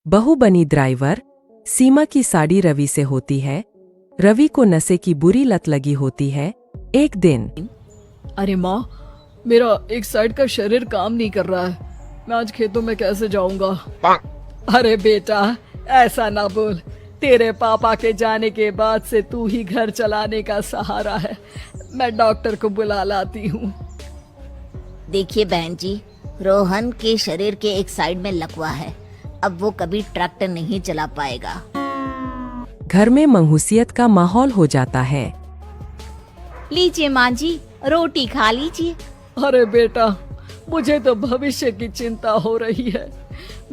बहू बनी ड्राइवर। सीमा की साड़ी रवि से होती है। रवि को नशे की बुरी लत लगी होती है। एक दिन अरे माँ, मेरा एक साइड का शरीर काम नहीं कर रहा है। मैं आज खेतों में कैसे जाऊंगा? अरे बेटा, ऐसा ना बोल। तेरे पापा के जाने के बाद से तू ही घर चलाने का सहारा है। मैं डॉक्टर को बुला लाती हूँ। देखिए बहन जी, रोहन के शरीर के एक साइड में लकवा है। अब वो कभी ट्रैक्टर नहीं चला पाएगा। घर में मंहूसियत का माहौल हो जाता है। लीजिए माँ जी, रोटी खा लीजिए। अरे बेटा, मुझे तो भविष्य की चिंता हो रही है।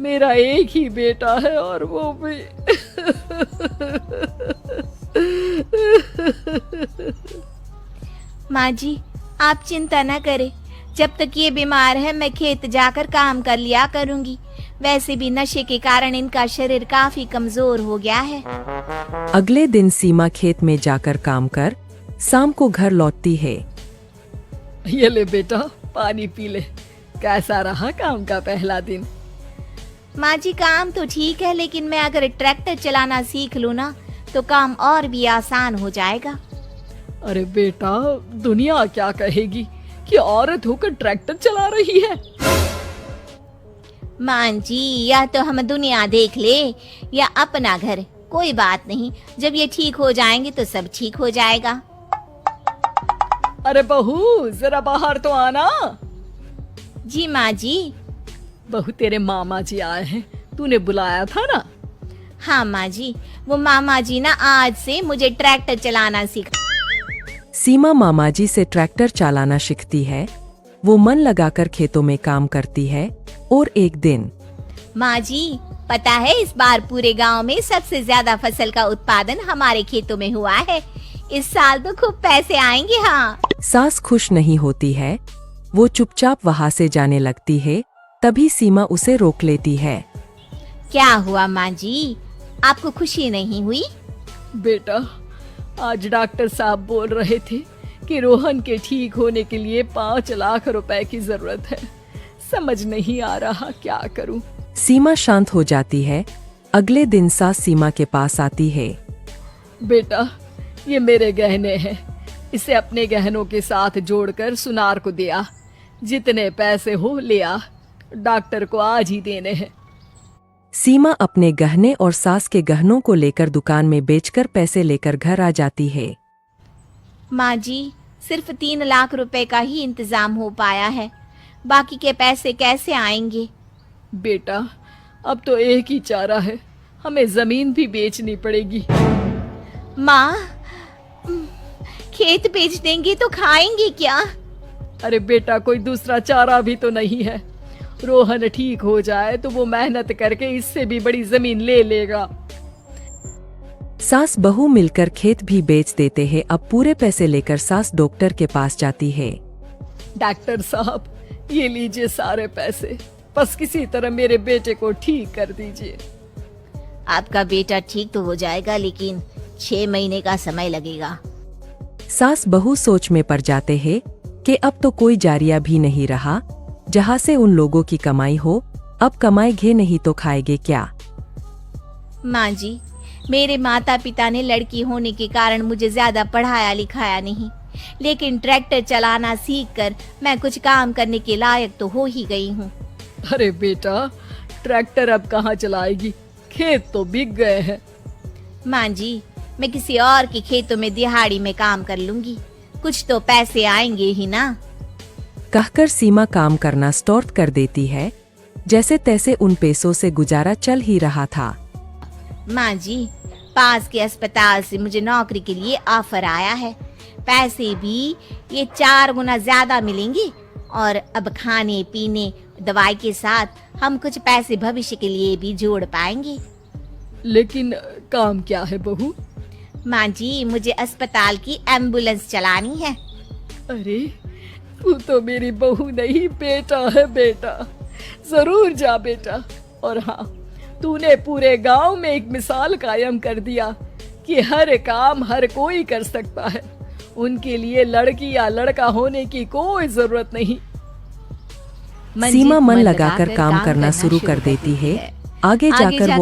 मेरा एक ही बेटा है और वो भी माँ जी, आप चिंता न करें। जब तक ये बीमार है मैं खेत जाकर काम कर लिया करूँगी। वैसे भी नशे के कारण इनका शरीर काफी कमजोर हो गया है। अगले दिन सीमा खेत में जाकर काम कर शाम को घर लौटती है। ये ले बेटा, पानी पी ले। कैसा रहा काम का पहला दिन? माँ जी, काम तो ठीक है, लेकिन मैं अगर ट्रैक्टर चलाना सीख लूँ ना तो काम और भी आसान हो जाएगा। अरे बेटा, दुनिया क्या कहेगी कि औरत होकर ट्रैक्टर चला रही है। माँ जी, या तो हम दुनिया देख ले या अपना घर, कोई बात नहीं। जब ये ठीक हो जाएंगे तो सब ठीक हो जाएगा। अरे बहू, जरा बाहर तो आना। जी माँ जी। बहू, तेरे मामा जी आए हैं, तूने बुलाया था ना? हाँ माँ जी, वो मामा जी ना आज से मुझे ट्रैक्टर चलाना सिखा। सीमा मामाजी से ट्रैक्टर चलाना सीखती है। वो मन लगाकर खेतों में काम करती है। और एक दिन माँ जी, पता है इस बार पूरे गांव में सबसे ज्यादा फसल का उत्पादन हमारे खेतों में हुआ है। इस साल तो खूब पैसे आएंगे। हाँ। सास खुश नहीं होती है। वो चुपचाप वहाँ से जाने लगती है। तभी सीमा उसे रोक लेती है। क्या हुआ माँ जी, आपको खुशी नहीं हुई? बेटा, आज डॉक्टर साहब बोल रहे थे कि रोहन के ठीक होने के लिए 5 लाख रुपए की जरूरत है। समझ नहीं आ रहा क्या करूं। सीमा शांत हो जाती है। अगले दिन सास सीमा के पास आती है। बेटा, ये मेरे गहने हैं। इसे अपने गहनों के साथ जोड़कर सुनार को दिया। जितने पैसे हो ले आ। डॉक्टर को आज ही देने हैं। सीमा अपने गहने और सास के गहनों को लेकर दुकान में बेचकर पैसे लेकर घर आ जाती है। माँ जी, सिर्फ 3 लाख रुपए का ही इंतजाम हो पाया है। बाकी के पैसे कैसे आएंगे? बेटा, अब तो एक ही चारा है, हमें जमीन भी बेचनी पड़ेगी। माँ, खेत बेच देंगे तो खाएंगे क्या? अरे बेटा, कोई दूसरा चारा भी तो नहीं है। रोहन ठीक हो जाए तो वो मेहनत करके इससे भी बड़ी जमीन ले लेगा। सास बहू मिलकर खेत भी बेच देते हैं। अब पूरे पैसे लेकर सास डॉक्टर के पास जाती है। डॉक्टर साहब, ये लीजिए सारे पैसे। बस किसी तरह मेरे बेटे को ठीक कर दीजिए। आपका बेटा ठीक तो हो जाएगा, लेकिन 6 महीने का समय लगेगा। सास बहू सोच में पड़ जाते हैं कि अब तो कोई जारिया भी नहीं रहा जहाँ से उन लोगों की कमाई हो। अब कमाएंगे नहीं तो खाएंगे क्या? माँ जी, मेरे माता पिता ने लड़की होने के कारण मुझे ज्यादा पढ़ाया लिखाया नहीं, लेकिन ट्रैक्टर चलाना सीखकर मैं कुछ काम करने के लायक तो हो ही गई हूँ। अरे बेटा, ट्रैक्टर अब कहाँ चलाएगी? खेत तो बिक गए हैं। माँ जी, मैं किसी और के खेतों में दिहाड़ी में काम कर लूंगी। कुछ तो पैसे आएंगे ही ना। कहकर सीमा काम करना स्टार्ट कर देती है। जैसे तैसे उन पैसों से गुजारा चल ही रहा था। माँ जी, पास के अस्पताल से मुझे नौकरी के लिए ऑफर आया है। पैसे भी ये 4 गुना ज्यादा मिलेंगे और अब खाने पीने दवाई के साथ हम कुछ पैसे भविष्य के लिए भी जोड़ पाएंगे। लेकिन काम क्या है बहू? माँ जी, मुझे अस्पताल की एम्बुलेंस चलानी है। अरे, तू तो मेरी बहू नहीं, बेटा है। बेटा, जरूर जा बेटा। और हाँ, तूने पूरे गांव में एक मिसाल कायम कर दिया कि हर काम हर कोई कर सकता है। उनके लिए लड़की या लड़का होने की कोई जरूरत नहीं। सीमा मन लगाकर काम करना शुरू कर देती है। आगे जाकर वो